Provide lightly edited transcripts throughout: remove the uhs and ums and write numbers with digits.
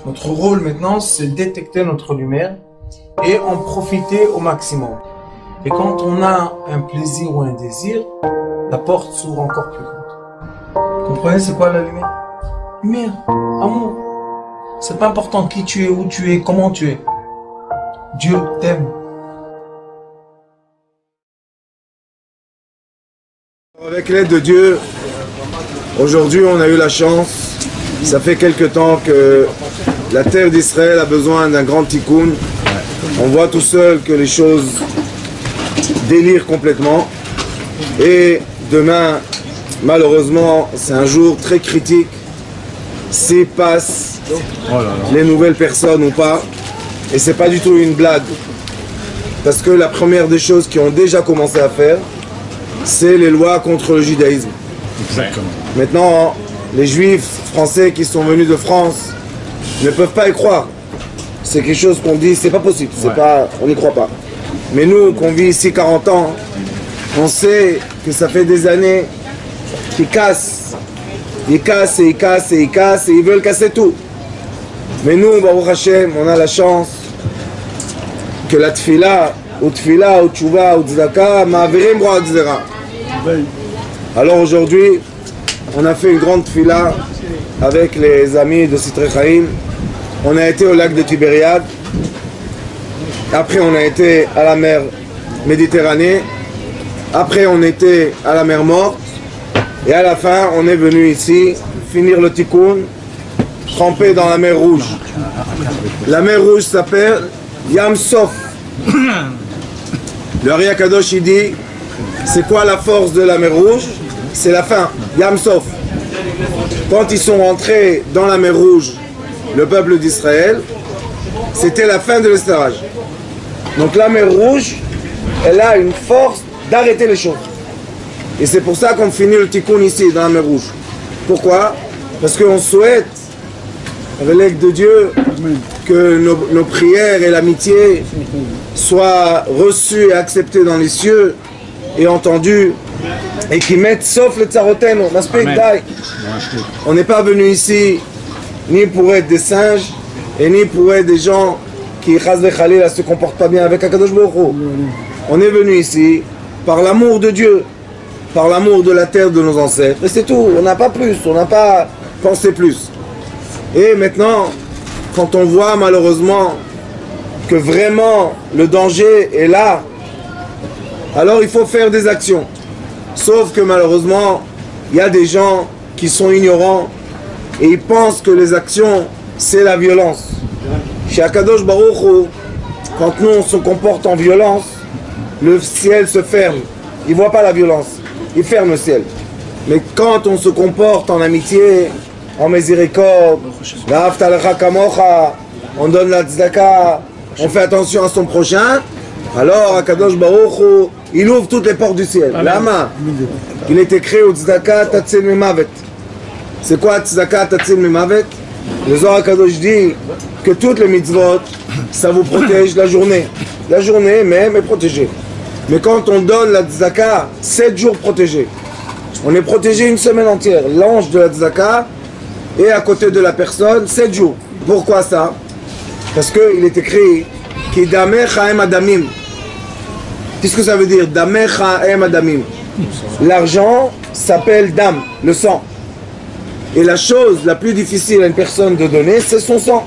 Notre rôle maintenant, c'est détecter notre lumière et en profiter au maximum. Et quand on a un plaisir ou un désir, la porte s'ouvre encore plus grande. Vous comprenez c'est quoi la lumière? Lumière, amour. C'est pas important qui tu es, où tu es, comment tu es. Dieu t'aime. Avec l'aide de Dieu, aujourd'hui on a eu la chance, ça fait quelque temps que la terre d'Israël a besoin d'un grand tikkun. On voit tout seul que les choses délirent complètement. Et demain, malheureusement, c'est un jour très critique. S'il passe les nouvelles personnes ou pas. Et c'est pas du tout une blague. Parce que la première des choses qui ont déjà commencé à faire, c'est les lois contre le judaïsme. Exactement. Maintenant, les juifs français qui sont venus de France ne peuvent pas y croire. C'est quelque chose qu'on dit, c'est pas possible, on n'y croit pas. Mais nous, qu'on vit ici 40 ans, on sait que ça fait des années qu'ils cassent. Ils cassent et ils cassent et ils cassent et ils veulent casser tout. Mais nous, Baruch Hashem, on a la chance que la tfila, ou tchouva, ou tzedaka, ma'avirim bro tzera. Alors aujourd'hui, on a fait une grande tfila avec les amis de Sitrei Chaim. On a été au lac de Tibériade. Après, on a été à la mer Méditerranée. Après, on était à la mer Morte. Et à la fin, on est venu ici finir le tikkun, trempé dans la mer Rouge. La mer Rouge s'appelle Yam Sof. Le Ari Akadosh, il dit, c'est quoi la force de la mer Rouge? C'est la fin, Yam Sof. Quand ils sont rentrés dans la mer Rouge, le peuple d'Israël, c'était la fin de l'esclavage. Donc la mer Rouge, elle a une force d'arrêter les choses. Et c'est pour ça qu'on finit le tikkun ici, dans la mer Rouge. Pourquoi? Parce qu'on souhaite, avec l'aide de Dieu, que nos prières et l'amitié soient reçues et acceptées dans les cieux et entendues, et qui mettent sauf le tsaroten, on n'est pas venu ici ni pour être des singes et ni pour être des gens qui se comportent pas bien avec Akadosh Baruch Hu. On est venu ici par l'amour de Dieu, par l'amour de la terre de nos ancêtres, et c'est tout. On n'a pas plus, on n'a pas pensé plus. Et maintenant, quand on voit malheureusement que vraiment le danger est là, alors il faut faire des actions. Sauf que malheureusement, il y a des gens qui sont ignorants et ils pensent que les actions, c'est la violence. Chez Akadosh Baruch Hu, quand nous on se comporte en violence, le ciel se ferme. Il ne voit pas la violence, il ferme le ciel. Mais quand on se comporte en amitié, en miséricorde, on donne la tzedaka, on fait attention à son prochain, alors Akadosh Baruch Hu, il ouvre toutes les portes du ciel. Lama, il est écrit au tzedaka tatzil mimavet. C'est quoi tzedaka tatzil mimavet? Le Zohar Akadosh dit que toutes les mitzvot, ça vous protège la journée. La journée même est protégée. Mais quand on donne la tzedaka, 7 jours protégés. On est protégé une semaine entière. L'ange de la tzedaka est à côté de la personne 7 jours. Pourquoi ça? Parce qu'il est écrit Ki dameh chaim adamim. Qu'est-ce que ça veut dire? Dameh chaim adamim. L'argent s'appelle dam, le sang. Et la chose la plus difficile à une personne de donner, c'est son sang.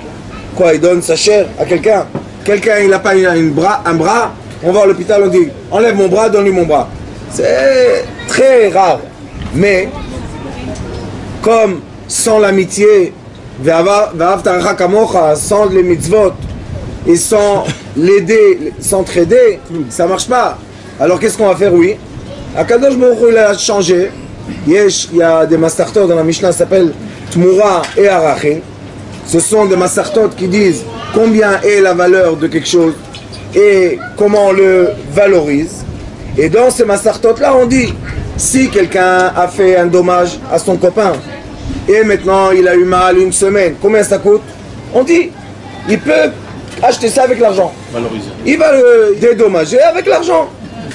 Quoi, il donne sa chair à quelqu'un. Quelqu'un, il n'a pas un bras, on va à l'hôpital, on dit enlève mon bras, donne-lui mon bras. C'est très rare. Mais, comme sans l'amitié, sans les mitzvot, et sans l'aider, s'entraider, ça ne marche pas. Alors qu'est-ce qu'on va faire? Oui. Akadosh Baruch Hu, il a changé. Il y a des masartot dans la Mishnah qui s'appellent Tmura et Arachin. Ce sont des masartot qui disent combien est la valeur de quelque chose et comment on le valorise. Et dans ces masartot-là, on dit si quelqu'un a fait un dommage à son copain et maintenant il a eu mal une semaine, combien ça coûte? On dit il peut acheter ça avec l'argent. Valoriser. Il va le dédommager avec l'argent.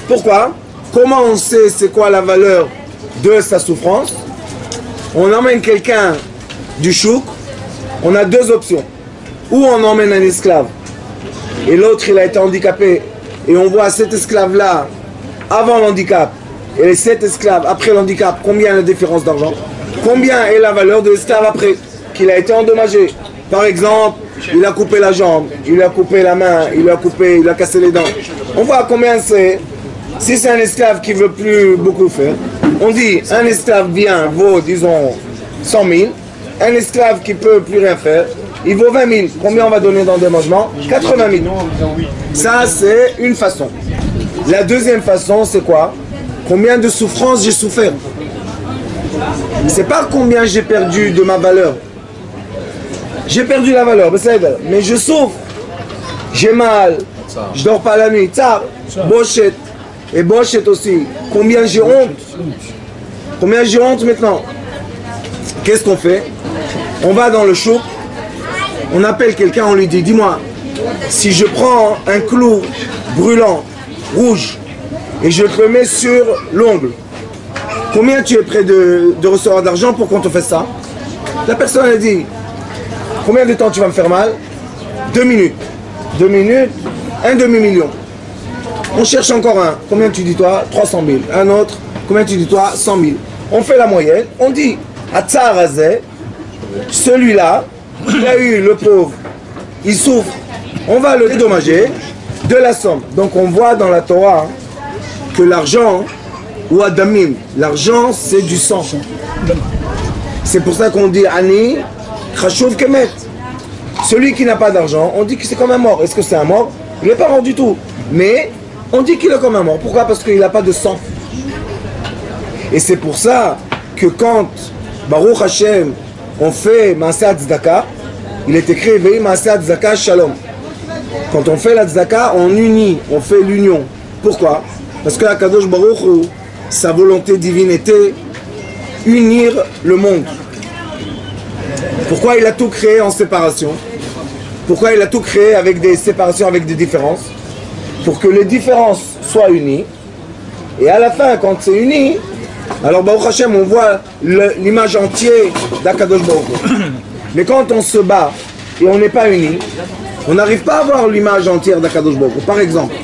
Pourquoi? Comment on sait c'est quoi la valeur de sa souffrance? On emmène quelqu'un du chouk, on a deux options. où on emmène un esclave et l'autre il a été handicapé et on voit cet esclave là avant l'handicap et les 7 esclaves après l'handicap, combien est la différence d'argent? Combien est la valeur de l'esclave après qu'il a été endommagé? Par exemple, il a coupé la jambe, il a coupé la main, il a cassé les dents. On voit combien c'est. Si c'est un esclave qui ne veut plus beaucoup faire, on dit un esclave bien vaut, disons, 100 000. Un esclave qui ne peut plus rien faire, il vaut 20 000. Combien on va donner d'endommagement? 80 000. Ça, c'est une façon. La deuxième façon, c'est quoi? Combien de souffrances j'ai souffert? C'est pas combien j'ai perdu de ma valeur. J'ai perdu la valeur, mais je souffre. J'ai mal, je dors pas la nuit. Tsar, bochette. Et bochette aussi. Combien j'ai honte? Combien j'ai honte maintenant? Qu'est-ce qu'on fait? On va dans le chouk, on appelle quelqu'un, on lui dit, dis-moi, si je prends un clou brûlant, rouge, et je te le mets sur l'ongle, combien tu es prêt de recevoir d'argent pour qu'on te fasse ça? La personne a dit, combien de temps tu vas me faire mal? 2 minutes. 2 minutes, un demi-million. On cherche encore un. Combien tu dis toi? 300 000. Un autre. Combien tu dis toi? 100 000. On fait la moyenne. On dit, à Tsarazé, celui-là, il a eu le pauvre, il souffre. On va le dédommager de la somme. Donc on voit dans la Torah que l'argent, ou Adamim, l'argent c'est du sang. C'est pour ça qu'on dit Ani, Khashuv Kemet. Celui qui n'a pas d'argent, on dit que c'est comme un mort. Est-ce que c'est un mort? Il n'est pas mort du tout. Mais on dit qu'il est comme un mort. Pourquoi? Parce qu'il n'a pas de sang. Et c'est pour ça que quand Baruch Hashem, on fait Maaseh Tzedaka, il est écrit Vehi Maaseh Tzedaka Shalom. Quand on fait la Tzedaka, on unit, on fait l'union. Pourquoi? Parce que Akadosh Baruch Hu, sa volonté divine était unir le monde. Pourquoi il a tout créé en séparation? Pourquoi il a tout créé avec des séparations, avec des différences? Pour que les différences soient unies. Et à la fin, quand c'est uni, alors Baruch Hashem, on voit l'image entière d'Akadosh Baruch Hu. Mais quand on se bat et on n'est pas unis, on n'arrive pas à voir l'image entière d'Akadosh Baruch Hu. Par exemple,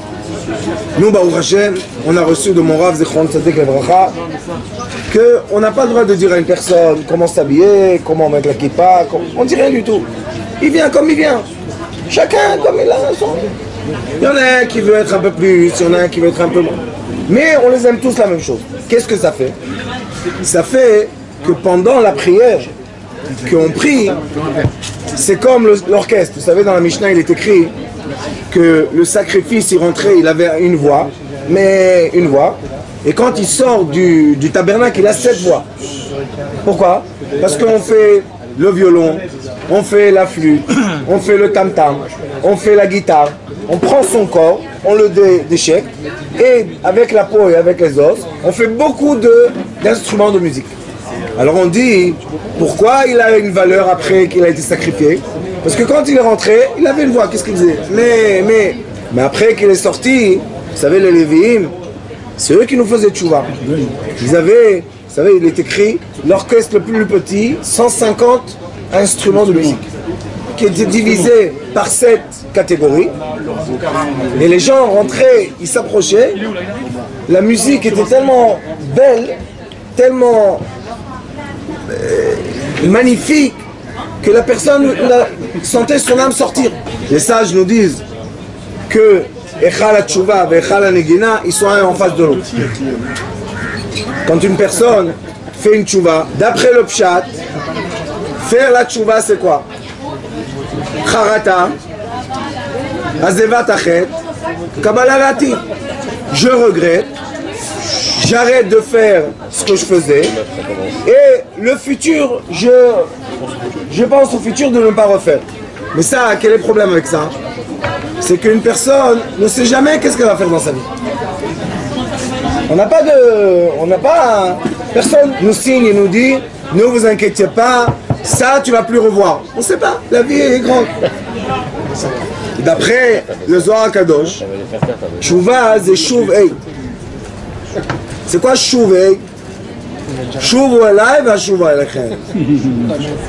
nous, Baruch Hashem, on a reçu de mon Rav Zichron Tzaddik Levracha qu'on n'a pas le droit de dire à une personne comment s'habiller, comment mettre la kippa, on ne dit rien du tout. Il vient comme il vient. Chacun comme il a son. Il y en a un qui veut être un peu plus, il y en a un qui veut être un peu moins. Mais on les aime tous la même chose. Qu'est-ce que ça fait? Ça fait que pendant la prière qu'on prie, c'est comme l'orchestre. Vous savez, dans la Mishnah, il est écrit que le sacrifice, il rentrait, il avait une voix, mais une voix. Et quand il sort du tabernacle, il a 7 voix. Pourquoi? Parce qu'on fait le violon, on fait la flûte, on fait le tam-tam, on fait la guitare, on prend son corps, on le déchèque, et avec la peau et avec les os, on fait beaucoup d'instruments de musique. Alors on dit, pourquoi il a une valeur après qu'il a été sacrifié? Parce que quand il est rentré, il avait une voix, qu'est-ce qu'il faisait? Mais après qu'il est sorti, vous savez, les Lévi'im, c'est eux qui nous faisaient tchouva. Ils avaient, vous savez, il est écrit, l'orchestre le plus petit, 150 instruments de musique, qui étaient divisés par 7 catégories. Et les gens rentraient, ils s'approchaient, la musique était tellement belle, tellement magnifique, que la personne sentait son âme sortir. Les sages nous disent que Echal HaTshuva et Echal HaNegina, ils sont un en face de l'autre. Quand une personne fait une tchouva, d'après le pshat, faire la tchouva c'est quoi? Charata, Azevat Achet, Kabbalah Lati. Je regrette, j'arrête de faire ce que je faisais, et le futur, je pense au futur de ne pas refaire. Mais ça, quel est le problème avec ça? C'est qu'une personne ne sait jamais qu'est-ce qu'elle va faire dans sa vie. Personne nous signe et nous dit, ne vous inquiétez pas, ça tu vas plus revoir. On ne sait pas, la vie est grande. D'après le Zohar Kadosh, Tshuva c'est Shuv Ei. C'est quoi Shuv Ei? Shuv Elai va Shuv Elechem.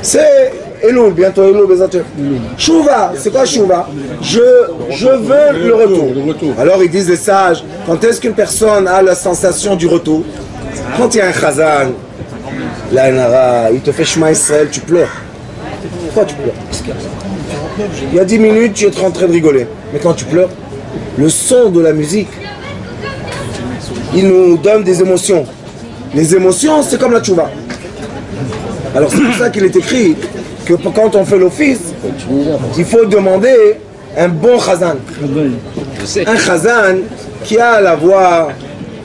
C'est Elul, bientôt Elul, Bézateux. Chouva, c'est quoi Chouva? Je veux le retour. Alors ils disent les sages, quand est-ce qu'une personne a la sensation du retour? Quand il y a un chazan, la il te fait Shema Israël, tu pleures. Pourquoi tu pleures? Il y a 10 minutes, tu es en train de rigoler. Mais quand tu pleures, le son de la musique, il nous donne des émotions. Les émotions, c'est comme la tchouva. Alors c'est pour ça qu'il est écrit que quand on fait l'office, il faut demander un bon chazan. Un chazan qui a la voix,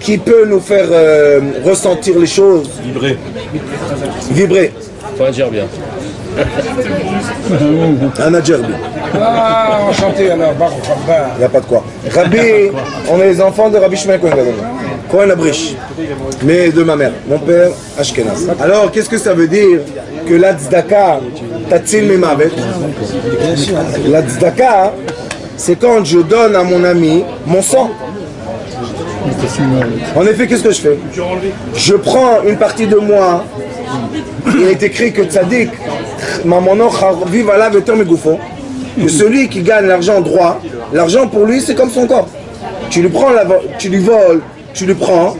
qui peut nous faire ressentir les choses. Vibrer. Faut agir bien. Un adjerbi. Ah, enchanté alors, Baruch Haba. Il n'y a pas de quoi. Rabbi, on est les enfants de Rabbi Shmuel Cohen Gadol. Cohen Abrish. Mais de ma mère, mon père Ashkenaz. Alors, qu'est-ce que ça veut dire que la tzedaka, tatzil memavet? La tzedaka, c'est quand je donne à mon ami mon sang. En effet, qu'est-ce que je fais? Je prends une partie de moi. Il est écrit que tzaddik, que celui qui gagne l'argent droit, l'argent pour lui c'est comme son corps. Tu lui prends, tu lui voles, tu lui prends,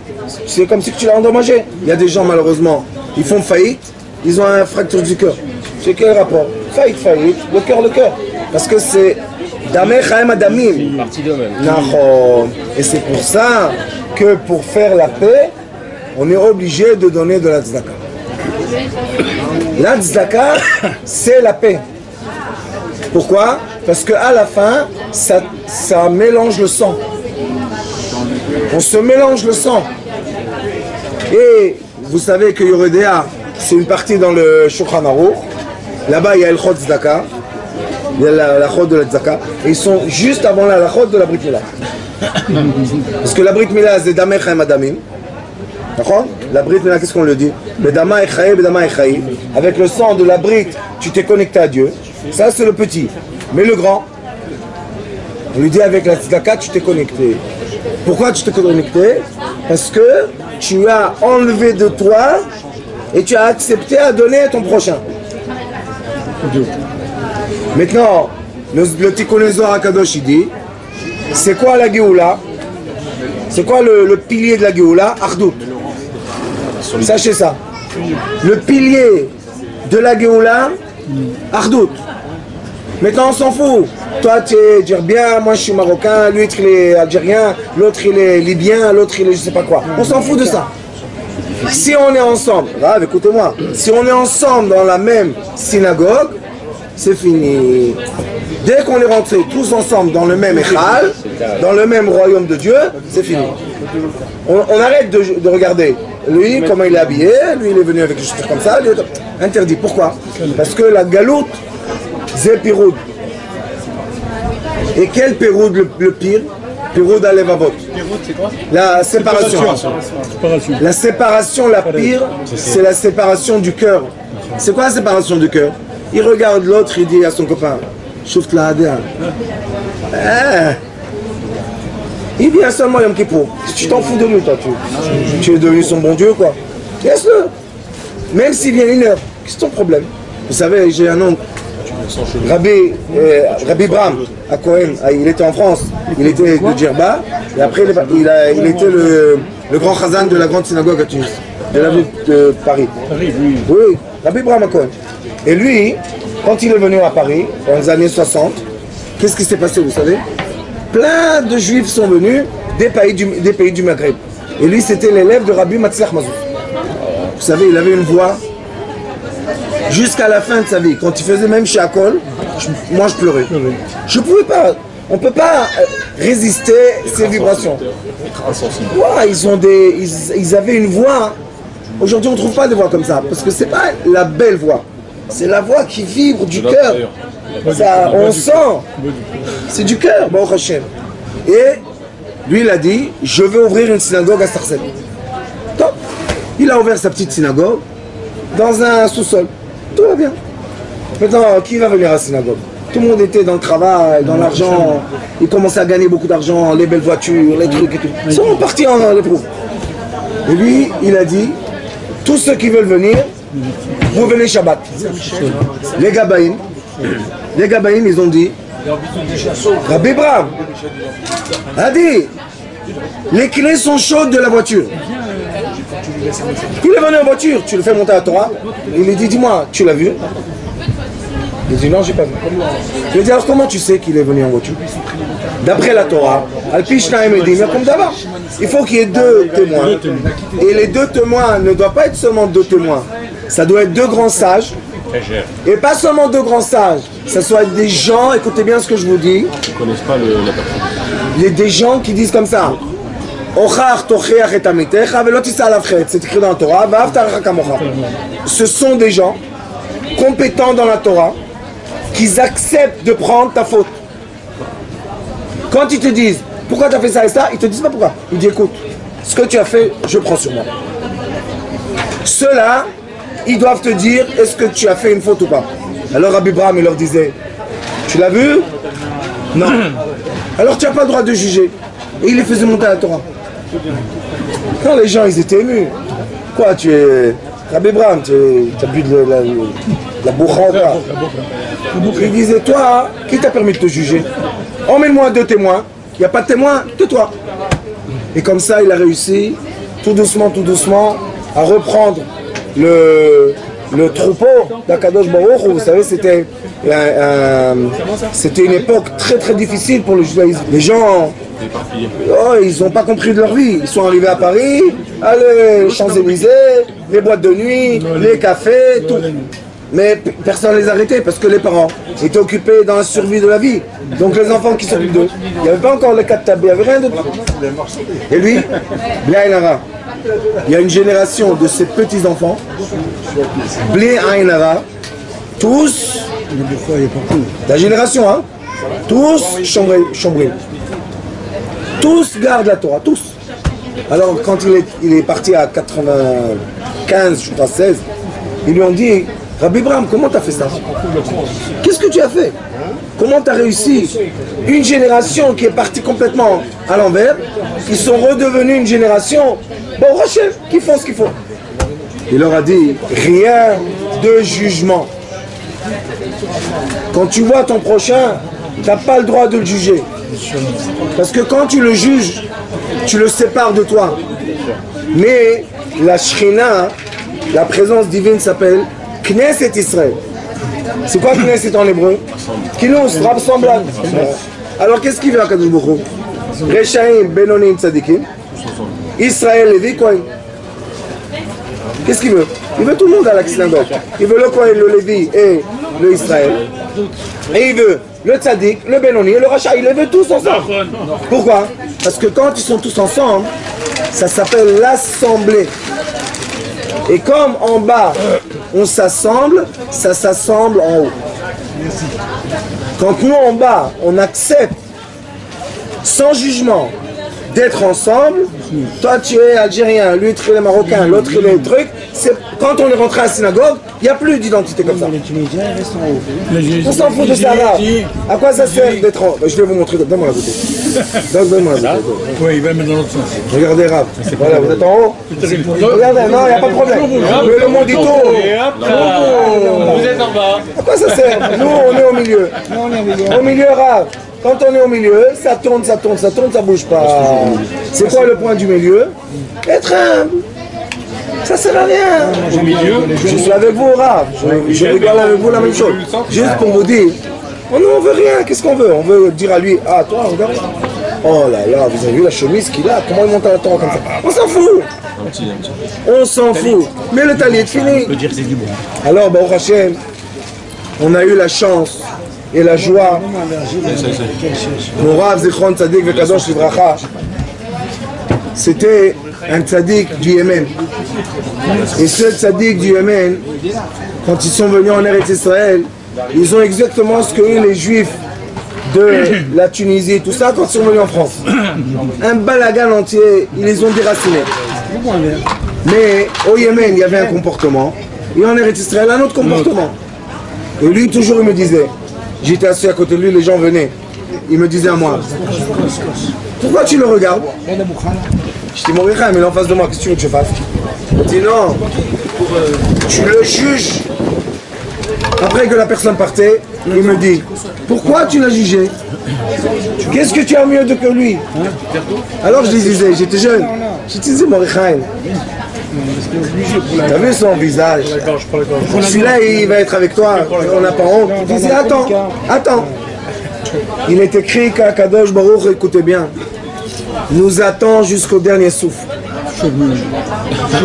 c'est comme si tu l'as endommagé. Il y a des gens malheureusement, ils font faillite, ils ont une fracture du cœur. C'est quel rapport? Faillite, le cœur. Parce que c'est Dameh Chaim Adamim. Et c'est pour ça que pour faire la paix, on est obligé de donner de la tzedaka. La tzedaka, c'est la paix. Pourquoi? Parce qu'à la fin, ça mélange le sang. On se mélange le sang. Et vous savez que Yoredea, c'est une partie dans le Shulchan Aruch. Là-bas, il y a le Chod Tzedaka. Il y a la Chod de la Tzedaka. Et ils sont juste avant la Chod de la Brit Mila. Parce que la Brit Mila, c'est Dameh Chaim Adamim. D'accord? La brite, qu'est-ce qu'on le dit? Bedama echaï, bedama echaï. Avec le sang de la brite, tu t'es connecté à Dieu. Ça, c'est le petit. Mais le grand, on lui dit avec la tzedaka, tu t'es connecté. Pourquoi tu t'es connecté? Parce que tu as enlevé de toi et tu as accepté à donner à ton prochain. Maintenant, le Tikkun Zohar HaKadosh, il dit, c'est quoi la Géoula? C'est quoi le pilier de la Géoula? Achdout. Sachez ça. Le pilier de la Géoula, Achdout. Maintenant on s'en fout. Toi tu es djerbien, moi je suis marocain, lui il est algérien, l'autre il est libyen, l'autre il est je sais pas quoi. On s'en fout de ça. Si on est ensemble, grave, écoutez-moi, si on est ensemble dans la même synagogue, c'est fini. Dès qu'on est rentrés tous ensemble dans le même Echal, dans le même royaume de Dieu, c'est fini. On arrête de regarder. Lui, comment il est habillé, lui il est venu avec des chaussures comme ça, lui, interdit. Pourquoi? Parce que la galoute, c'est Piroud. Et quel Piroud le pire? Piroud à Levavot. La séparation. La séparation la pire, c'est la séparation du cœur. C'est quoi la séparation du cœur? Il regarde l'autre, il dit à son copain, chouf la hadea. Il vient seulement Yom Kippour. Tu t'en fous de lui, toi. Tu es devenu son bon Dieu, quoi. Laisse-le. Même s'il vient une heure, qu'est-ce ton problème? Vous savez, j'ai un oncle, Rabbi Bram, à Cohen. Il était en France. Il était de Djerba. Et après, il était le grand chazan de la grande synagogue à Tunis, de la ville de Paris. Oui, Rabbi Bram à Cohen. Et lui, quand il est venu à Paris, dans les années 60, qu'est-ce qui s'est passé, vous savez? Plein de juifs sont venus des pays du Maghreb. Et lui, c'était l'élève de Rabbi Matzlach Mazouf. Vous savez, il avait une voix jusqu'à la fin de sa vie. Quand il faisait même chez Akol, moi je pleurais. Je ne pouvais pas. On ne peut pas résister ces vibrations. Ouais, ils avaient une voix. Aujourd'hui, on ne trouve pas de voix comme ça. Parce que ce n'est pas la belle voix. C'est la voix qui vibre du cœur. Ça, on sent. C'est du cœur, Baruch Hashem. Et lui, il a dit, je veux ouvrir une synagogue à Sarcelles. Top. Il a ouvert sa petite synagogue dans un sous-sol. Tout va bien. Maintenant, qui va venir à la synagogue? Tout le monde était dans le travail, dans l'argent. Ils commençaient à gagner beaucoup d'argent, les belles voitures, les trucs et tout. Ils sont partis en les trous. Et lui, il a dit, tous ceux qui veulent venir, Vous venez Shabbat. Les Gabaïm, ils ont dit, Rabbi Bram a dit, les clés sont chaudes de la voiture. Il est venu en voiture, tu le fais monter à la Torah. Il lui dit, dis-moi, tu l'as vu? Il dit, non, j'ai pas vu. Je lui dis, alors comment tu sais qu'il est venu en voiture? D'après la Torah, Al-Pishna Emedim, comme d'abord, il faut qu'il y ait 2 témoins. Et les 2 témoins ne doivent pas être seulement 2 témoins. Ça doit être 2 grands sages. Et pas seulement 2 grands sages. Ça doit être des gens, écoutez bien ce que je vous dis. Ils ne connaissent pas la personne. Il y a des gens qui disent comme ça. C'est écrit dans la Torah. Ce sont des gens compétents dans la Torah qui acceptent de prendre ta faute. Quand ils te disent pourquoi tu as fait ça et ça, ils te disent pas pourquoi. Ils disent écoute, ce que tu as fait, je prends sur moi. Ceux-là, ils doivent te dire est-ce que tu as fait une faute ou pas. Alors Rabbi Bram, il leur disait tu l'as vu? Non. Alors tu n'as pas le droit de juger. Et il les faisait monter à la Torah. Quand les gens ils étaient émus, quoi, tu es Rabbi Bram, tu as bu de la bourra ou pas? Il disait toi, qui t'a permis de te juger? Emmène-moi 2 témoins, il n'y a pas de témoins, tais-toi. Et comme ça il a réussi, tout doucement, à reprendre le troupeau d'Akadosh Baruch Hu. Vous savez, c'était une époque très très difficile pour le judaïsme. Les gens, ils n'ont pas compris de leur vie. Ils sont arrivés à Paris, allez, les Champs-Élysées, les boîtes de nuit, les cafés, tout. Mais personne ne les arrêtait parce que les parents étaient occupés dans la survie de la vie. Donc les enfants qui s'occupent d'eux, il n'y avait pas encore les 4 tables, il n'y avait rien d'autre. Et lui, Bli Ayin Hara, il y a une génération de ces petits-enfants, Bli Ayin Hara, tous, la génération, hein, tous chambrés. Tous gardent la Torah, tous. Alors quand il est parti à 95, je crois 16, ils lui ont dit Rabbi Bram, comment tu as fait ça? Qu'est-ce que tu as fait? Comment tu as réussi? Une génération qui est partie complètement à l'envers, ils sont redevenus une génération, bon, Rachem, qui font ce qu'il faut. Il leur a dit, rien de jugement. Quand tu vois ton prochain, tu n'as pas le droit de le juger. Parce que quand tu le juges, tu le sépares de toi. Mais la Shrina, la présence divine s'appelle Knesset Israël. C'est quoi Knesset en hébreu? Kinous, rassemblage. Alors qu'est-ce qu'il veut à Kadosh Baruch Hu? Rechaim, Benonim, Tzadikim. Israël, Lévi, Kohen. Qu'est-ce qu'il veut? Il veut tout le monde à la synagogue. Il veut le Kohen, le Lévi et le Israël. Et il veut le Tzadik, le Benoni et le Racha. Il les veut tous ensemble. Pourquoi? Parce que quand ils sont tous ensemble, ça s'appelle l'assemblée. Et comme en bas, on s'assemble, ça s'assemble en haut. Quand nous en bas, on accepte, sans jugement, d'être ensemble, toi tu es algérien, lui il est marocain, l'autre il est truc, quand on est rentré à la synagogue, il n'y a plus d'identité comme ça. On s'en fout de ça là. À quoi ça sert d'être en... Je vais vous montrer, donne-moi la bouteille. Donne-moi la bouteille. Oui, il va mettre dans l'autre sens. Regardez Rav, voilà, vous êtes en haut. Regardez, non, il n'y a pas de problème. Le monde dit tout. Vous êtes en bas. À quoi ça sert? Nous on est au milieu. Au milieu Rav. Quand on est au milieu, ça tourne, ça bouge pas. C'est quoi le point du milieu? Être humble. Ça sert à rien. Au milieu, je suis avec vous, Rav. Je rigole avec vous la même chose. Juste pour vous dire, nous on veut rien. Qu'est-ce qu'on veut? On veut dire à lui, ah toi, regarde. Oh là là, vous avez vu la chemise qu'il a? Comment il monte à la Torah comme ça? On s'en fout. On s'en fout. Mais le talier est fini. Alors, Baruch Hashem, on a eu la chance et la joie. Mon Rav Zichron Tzadik Vekadosh Livracha, c'était un tzaddik du Yémen. Et ce tzaddik du Yémen, quand ils sont venus en Eretz Israël, ils ont exactement ce que les Juifs de la Tunisie, tout ça, quand ils sont venus en France. Un balagan entier, ils les ont déracinés. Mais au Yémen, il y avait un comportement, et en Eretz Israël, un autre comportement. Et lui, toujours, il me disait, j'étais assis à côté de lui, les gens venaient. Il me disait à moi, pourquoi tu le regardes? Je dis, mon Rechaim, il est en face de moi, qu'est-ce que tu veux que je fasse? Il dit, non, tu le juges. Après que la personne partait, il me dit, pourquoi tu l'as jugé? Qu'est-ce que tu as mieux que lui? Alors je lui disais, j'étais jeune, je disais Mordechai, t'as vu son visage? Celui-là il va être avec toi, on n'a pas honte. Il disait, attends. Il est écrit qu'Akadosh Baruch, écoutez bien, nous attend jusqu'au dernier souffle.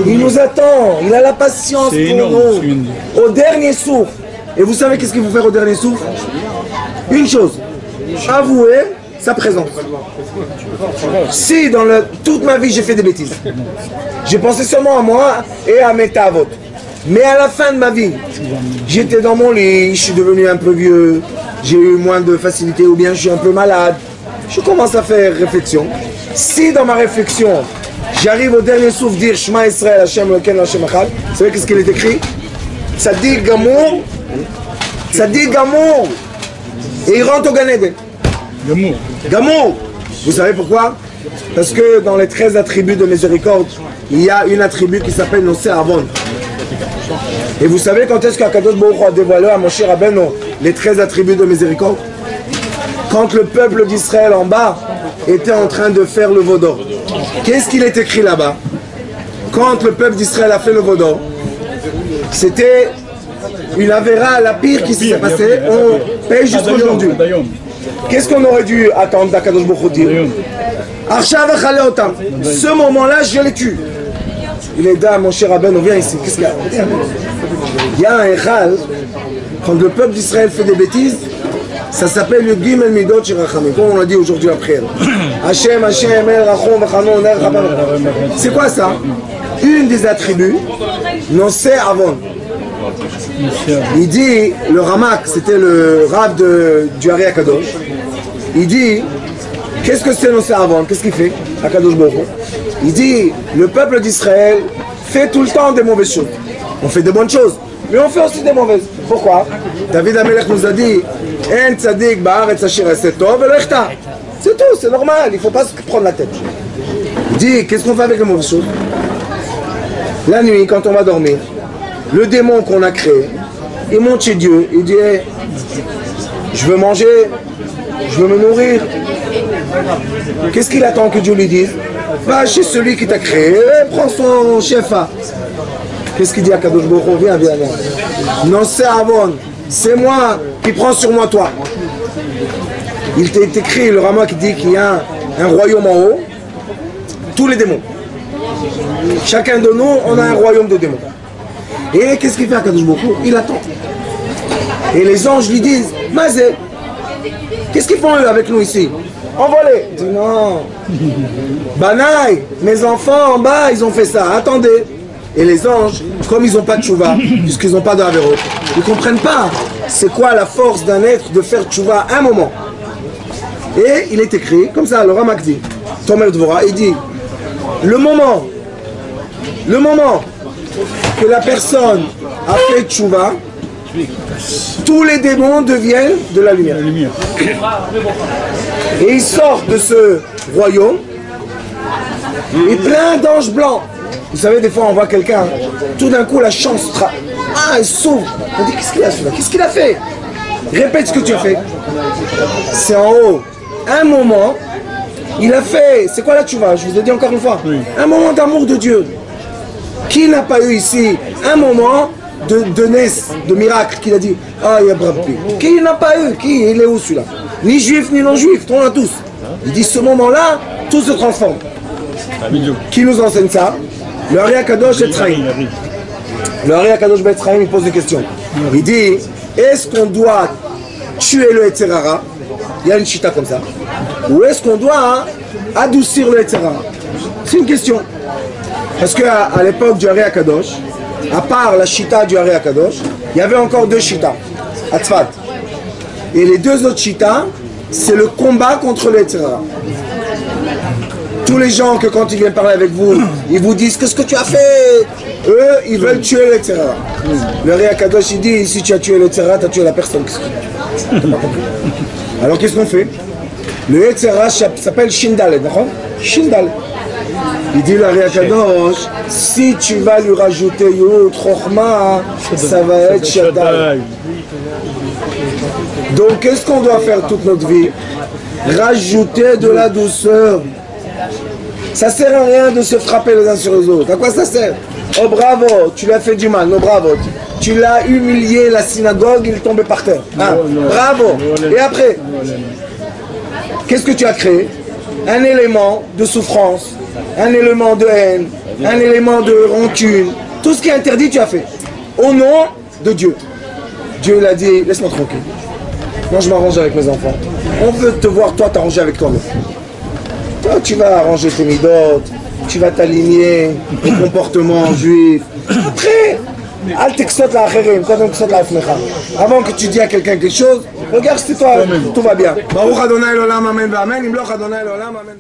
Il nous attend, il a la patience pour nous, au dernier souffle. Et vous savez qu'est-ce qu'il faut faire au dernier souffle? Une chose, avouer sa présence. Si dans toute ma vie j'ai fait des bêtises, j'ai pensé seulement à moi et à mes tavotes, mais à la fin de ma vie, j'étais dans mon lit, je suis devenu un peu vieux, j'ai eu moins de facilité ou bien je suis un peu malade, je commence à faire réflexion. Si dans ma réflexion, j'arrive au dernier souffle dire Shema Israël Hashem Elokeinu Hashem Echad, vous savez qu'est-ce qu'il est écrit? Tzadik Gamour, et il rentre au Gan Eden. Gamour. Vous savez pourquoi? Parce que dans les 13 attributs de miséricorde, il y a une attribut qui s'appelle Nosé Avon. Et vous savez quand est-ce qu'Akadosh Baruch Hu a dévoilé à Moshe Rabbeinu les 13 attributs de miséricorde? Quand le peuple d'Israël en bas était en train de faire le vaudor. Qu'est-ce qu'il est écrit là-bas? Quand le peuple d'Israël a fait le vaudor, c'était une avéra, la pire qui s'est passée, on paye jusqu'à aujourd'hui. Qu'est-ce qu'on aurait dû attendre d'Akadosh Baruch Hu dire? Ce moment-là, je les tue. Il est là, mon cher Rabbeinu, viens ici. Qu'est-ce qu'il y a? Il y a un Echal, quand le peuple d'Israël fait des bêtises, ça s'appelle le Gimel Midot Shirachamim, comme on l'a dit aujourd'hui après. Hashem, El Rachom, Vachanon, El Rabban. C'est quoi ça? Une des attributs, Nosé Avon. Il dit, le Ramak, c'était le Rav du Ari Akadosh, il dit, qu'est-ce que c'est Nosé Avon? Qu'est-ce qu'il fait, Akadosh Baruch Hu? Il dit, le peuple d'Israël fait tout le temps des mauvaises choses. On fait des bonnes choses, mais on fait aussi des mauvaises. Pourquoi? David Amelech nous a dit, En tzadik ba'aretz asher aseh tov velo yechta. C'est tout, c'est normal, il ne faut pas se prendre la tête. Il dit, qu'est-ce qu'on fait avec les mauvaises choses? La nuit, quand on va dormir, le démon qu'on a créé, il monte chez Dieu, il dit hey, je veux manger, je veux me nourrir. Qu'est-ce qu'il attend que Dieu lui dise? Va chez celui qui t'a créé, prends son shefa. Qu'est-ce qu'il dit à Kadosh Baruch Hu? Viens. Non, c'est Avon, c'est moi qui prends sur moi toi. Il est écrit, le Rama qui dit qu'il y a un royaume en haut, tous les démons. Chacun de nous, on a un royaume de démons. Et qu'est-ce qu'il fait à Kadosh Baruch Hu? Il attend. Et les anges lui disent, Mazé, qu'est-ce qu'ils font eux avec nous ici? Envolés. Il dit non. Banaï, mes enfants en bas, ils ont fait ça. Attendez. Et les anges, comme ils n'ont pas de tchouva, puisqu'ils n'ont pas de avéro, ils ne comprennent pas c'est quoi la force d'un être de faire tchouva à un moment. Et il est écrit, comme ça, le Ramak dit, Tomer Dvora, il dit, le moment que la personne a fait tchouva, tous les démons deviennent de la lumière. Et ils sortent de ce royaume et plein d'anges blancs. Vous savez, des fois on voit quelqu'un, tout d'un coup la chance, il s'ouvre. On dit qu'est-ce qu'il a celui-là? Qu'est-ce qu'il a fait? Répète ce que tu as fait. C'est en haut. Un moment, il a fait, c'est quoi là tu vas? Je vous ai dit encore une fois. Un moment d'amour de Dieu. Qui n'a pas eu ici un moment de naisse, de miracle, qu'il a dit ah, il y a Brabbi. Qui n'a pas eu? Qui? Il est où celui-là? Ni juif ni non-juif, on a tous. Il dit ce moment-là, tout se transforme. Qui nous enseigne ça? Le Ari Akadosh Etzraïm. Le Ari Akadosh Etzraïm, il pose des questions. Il dit est-ce qu'on doit tuer le Yetzerara? Il y a une chita comme ça. Ou est-ce qu'on doit adoucir le Yetzerara? C'est une question. Parce qu'à l'époque du Ari Akadosh, à part la chita du Ari Akadosh, il y avait encore deux chitas à Tzfat. Et les deux autres chitas, c'est le combat contre le Yetzerara. Tous les gens que quand ils viennent parler avec vous, ils vous disent qu'est-ce que tu as fait? Eux, ils veulent tuer le Yetzerara. Le Ari Akadosh, il dit si tu as tué le Yetzerara, tu as tué la personne. Alors qu'est-ce qu'on fait? Le Yetzerara s'appelle Shindal, d'accord? Shindal. Il dit l'Ari Akadosh, si tu vas lui rajouter Yud, Chochma, ça va être Shaddai. Donc qu'est-ce qu'on doit faire toute notre vie? Rajouter de la douceur. Ça sert à rien de se frapper les uns sur les autres. À quoi ça sert? Oh bravo, tu lui as fait du mal, non bravo. Tu l'as humilié, la synagogue, il est tombé par terre. Ah, bravo. Et après, qu'est-ce que tu as créé? Un élément de souffrance, un élément de haine, un élément de rancune. Tout ce qui est interdit, tu as fait. Au nom de Dieu. Dieu l'a dit, laisse-moi tranquille. Moi, je m'arrange avec mes enfants. On veut te voir, toi, t'arranger avec toi-même. Toi, tu vas arranger tes midotes, tu vas t'aligner au comportement juif. Après, avant que tu dis à quelqu'un quelque chose, regarde si toi, tout va bien. Baruch Adonai l'olam, amen, amen. Imloch Adonai l'olam, amen.